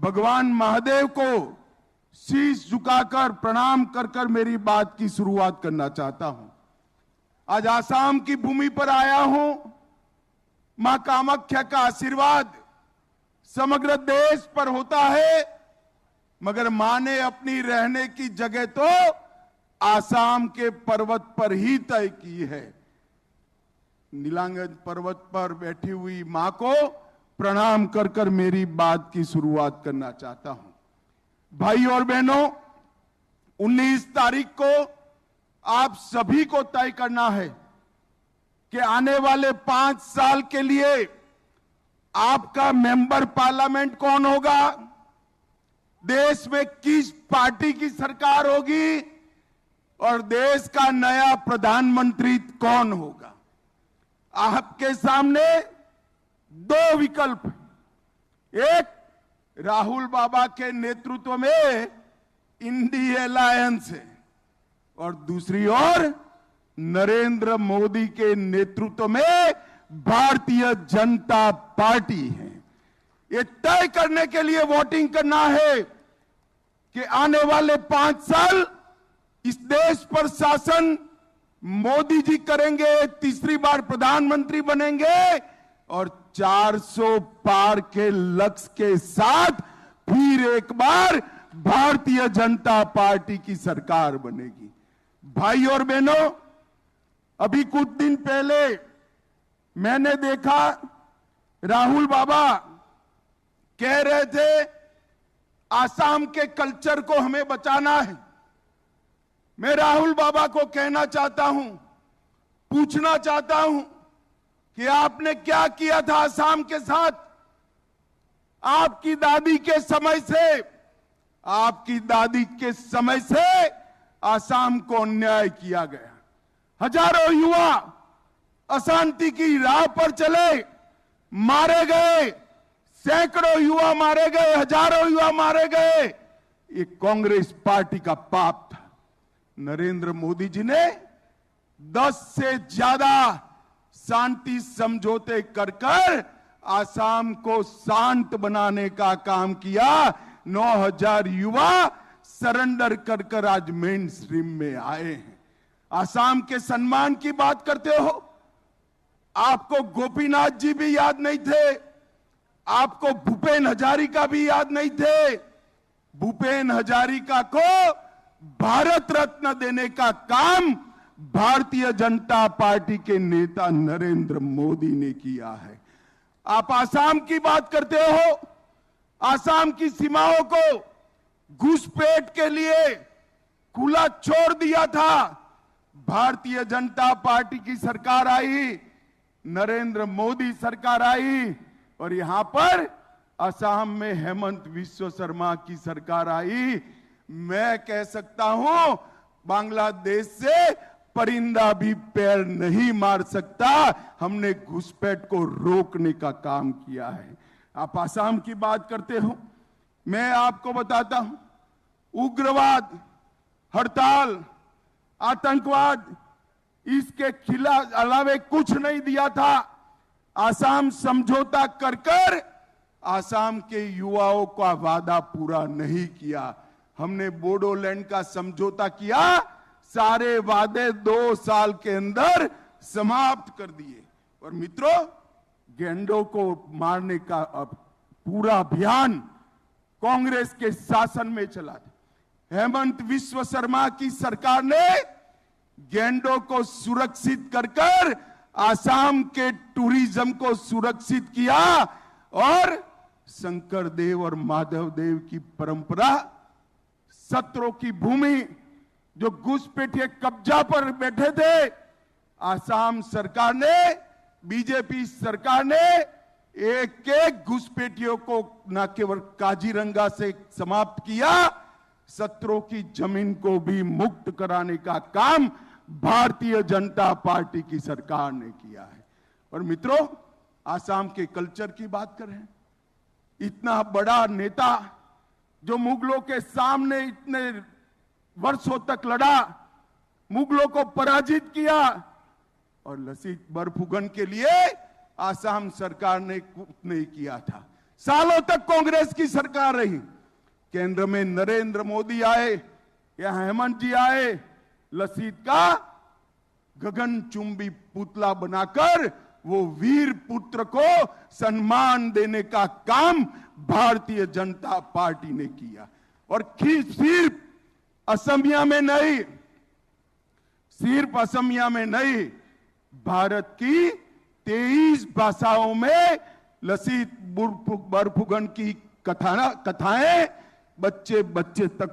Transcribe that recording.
भगवान महादेव को शीश झुकाकर प्रणाम कर कर मेरी बात की शुरुआत करना चाहता हूं। आज आसाम की भूमि पर आया हूं। मां कामाख्या का आशीर्वाद समग्र देश पर होता है, मगर मां ने अपनी रहने की जगह तो आसाम के पर्वत पर ही तय की है। नीलांगन पर्वत पर बैठी हुई मां को प्रणाम कर कर मेरी बात की शुरुआत करना चाहता हूं। भाई और बहनों, 19 तारीख को आप सभी को तय करना है कि आने वाले 5 साल के लिए आपका मेंबर पार्लियामेंट कौन होगा, देश में किस पार्टी की सरकार होगी और देश का नया प्रधानमंत्री कौन होगा। आपके सामने 2 विकल्प, एक राहुल बाबा के नेतृत्व में इंडी अलायंस है और दूसरी ओर नरेंद्र मोदी के नेतृत्व में भारतीय जनता पार्टी है। ये तय करने के लिए वोटिंग करना है कि आने वाले 5 साल इस देश पर शासन मोदी जी करेंगे, तीसरी बार प्रधानमंत्री बनेंगे और 400 पार के लक्ष्य के साथ फिर एक बार भारतीय जनता पार्टी की सरकार बनेगी। भाई और बहनों, अभी कुछ दिन पहले मैंने देखा राहुल बाबा कह रहे थे आसाम के कल्चर को हमें बचाना है। मैं राहुल बाबा को कहना चाहता हूं, पूछना चाहता हूं कि आपने क्या किया था आसाम के साथ। आपकी दादी के समय से आसाम को अन्याय किया गया। हजारों युवा अशांति की राह पर चले, मारे गए, सैकड़ों युवा मारे गए, हजारों युवा मारे गए। ये कांग्रेस पार्टी का पाप था। नरेंद्र मोदी जी ने 10 से ज्यादा शांति समझौते कर कर आसाम को शांत बनाने का काम किया। 9000 युवा सरेंडर कर कर आज मेन स्ट्रीम में आए हैं। आसाम के सम्मान की बात करते हो, आपको गोपीनाथ जी भी याद नहीं थे, आपको भूपेन हजारिका भी याद नहीं थे। भूपेन हजारिका को भारत रत्न देने का काम भारतीय जनता पार्टी के नेता नरेंद्र मोदी ने किया है। आप आसाम की बात करते हो, आसाम की सीमाओं को घुसपैठ के लिए खुला छोड़ दिया था। भारतीय जनता पार्टी की सरकार आई, नरेंद्र मोदी सरकार आई और यहां पर असम में हेमंत विश्व शर्मा की सरकार आई। मैं कह सकता हूं बांग्लादेश से परिंदा भी पैर नहीं मार सकता। हमने घुसपैठ को रोकने का काम किया है। आप आसाम की बात करते हो, मैं आपको बताता हूं, उग्रवाद, हड़ताल, आतंकवाद, इसके खिलाफ अलावे कुछ नहीं दिया था। आसाम समझौता कर कर आसाम के युवाओं का वादा पूरा नहीं किया। हमने बोडोलैंड का समझौता किया, सारे वादे 2 साल के अंदर समाप्त कर दिए। और मित्रों, गेंडों को मारने का पूरा अभियान कांग्रेस के शासन में चला था। हेमंत विश्व शर्मा की सरकार ने गेंडों को सुरक्षित कर कर आसाम के टूरिज्म को सुरक्षित किया और शंकर देव और माधव देव की परंपरा, सत्रों की भूमि जो घुसपैठिए कब्जा पर बैठे थे, आसाम सरकार ने, बीजेपी सरकार ने एक घुसपैठियों को न केवल काजीरंगा से समाप्त किया, सत्रों की जमीन को भी मुक्त कराने का काम भारतीय जनता पार्टी की सरकार ने किया है। और मित्रों, आसाम के कल्चर की बात करें, इतना बड़ा नेता जो मुगलों के सामने इतने वर्षों तक लड़ा, मुगलों को पराजित किया और लसित बरफुकन के लिए आसाम सरकार ने कुछ नहीं किया था। सालों तक कांग्रेस की सरकार रही। केंद्र में नरेंद्र मोदी आए या हेमंत जी आए, लसीत का गगनचुंबी पुतला बनाकर वो वीर पुत्र को सम्मान देने का काम भारतीय जनता पार्टी ने किया। और सिर्फ असमिया में नहीं, सिर्फ असमिया में नहीं, भारत की 23 भाषाओं में लसीत बरफुकन की कथाएं बच्चे तक